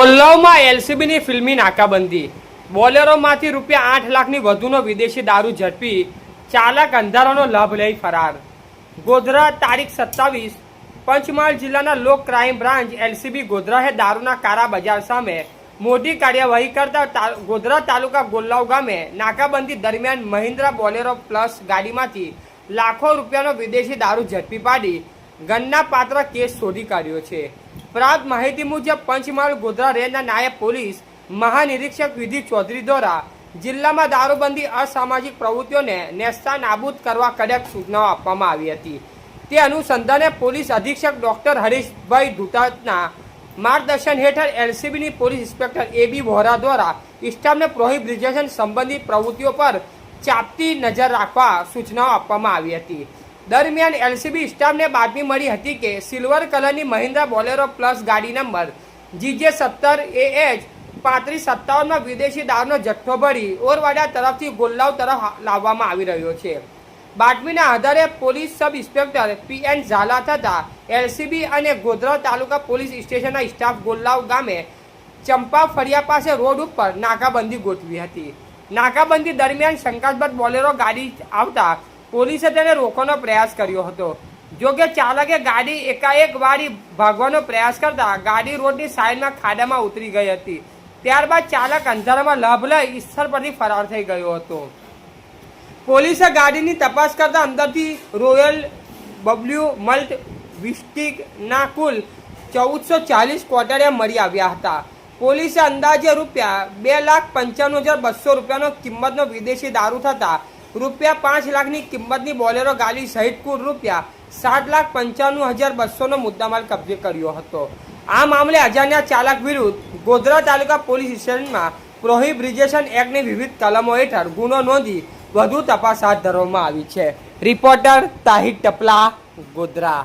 ગોલ્લાવમાં એલસીબીની ફિલ્મી નાકાબંધી। બોલેરોમાંથી ₹8 લાખની વધુનો વિદેશી દારૂ ઝડપી, ચાલક અંધારાનો લાભ લઈ ફરાર। ગોધરા તારીખ 27 પંચમહાલ જિલ્લાના લોક ક્રાઇમ બ્રાન્ચ એલસીબી ગોધરાએ દારૂના કાળા બજાર સામે મોટી કાર્યવાહી કરતા ગોધરા તાલુકા ગોલ્લાવ ગામે નાકાબંધી દરમિયાન મહિન્દ્રા બોલેરો પ્લસ ગાડીમાંથી લાખો રૂપિયાનો વિદેશી દારૂ ઝડપી પાડી ગણના પાત્ર કેસ શોધી કાઢ્યો છે। પ્રાપ્ત માહિતી મુજબ પંચમહાલ ગોધરા રેન્જના નાયબ પોલીસ મહાનિરીક્ષક વિધિ ચૌધરી દ્વારા જિલ્લામાં દારૂબંધી અસામાજિક પ્રવૃત્તિઓને નેસ્તનાબૂદ કરવા કડક સૂચનાઓ આપવામાં આવી હતી। તે અનુસંધાને પોલીસ અધિક્ષક ડોક્ટર હરીશભાઈ ધુતાતના માર્ગદર્શન હેઠળ એલસીબીની પોલીસ ઇન્સ્પેક્ટર એબી વોરા દ્વારા સ્ટાફને પ્રોહિબિશન સંબંધિત પ્રવૃત્તિઓ પર ચાંપતી નજર રાખવા સૂચનાઓ આપવામાં આવી હતી। દરમિયાન એલસીબી સ્ટાફને બાતમી મળી હતી કે સિલ્વર કલરની મહિન્દ્રા બોલેરો પ્લસ ગાડી નંબર GJ17AH 3557માં વિદેશી દારૂનો જથ્થો ભરી ઓરવાડા તરફથી ગોલ્લાવ તરફ લાવવામાં આવી રહ્યો છે। બાતમીના આધારે police sub inspector PN Jhala થતા એલસીબી અને ગોધરા તાલુકા પોલીસ સ્ટેશનના સ્ટાફ ગોલ્લાવ ગામે ચંપા ફળિયા પાસે રોડ ઉપર નાકાબંધી ગોઠવી હતી। નાકાબંધી દરમિયાન શંકાસ્પદ બોલેરો ગાડી આવતા પોલીસે તેને રોકવાનો પ્રયાસ કર્યો હતો। જોકે ચાલકે ગાડી એકાએક વાળી ભાગવાનો પ્રયાસ કરતા ગાડી રોડની સાઈડમાં ખાડામાં ઉતરી ગઈ હતી। ત્યારબાદ ચાલક અંધારામાં લાભ લઈ સ્થળ પરથી ફરાર થઈ ગયો હતો। પોલીસે ગાડીની તપાસ કરતા અંદરથી રોયલ બબલ્યુ મલ્ટ વિસ્ટીકના કુલ 1440 કોટડિયા મળી આવ્યા હતા। પોલીસે અંદાજે ₹2,95,200 કિંમતનો વિદેશી દારૂ થતા ₹5 લાખની કિંમતની બોલેરો ગાડી સહિત કુલ ₹7,95,200નો મુદ્દામાલ કબજે કર્યો હતો। આ મામલે અજાણ્યા ચાલક વિરુદ્ધ ગોધરા તાલુકા પોલીસ સ્ટેશનમાં પ્રોહિબિશન એક્ટની વિવિધ કલમો હેઠળ ગુનો નોંધી વધુ તપાસ હાથ ધરવામાં આવી છે। રિપોર્ટર તાહિર ટપલા, ગોધરા।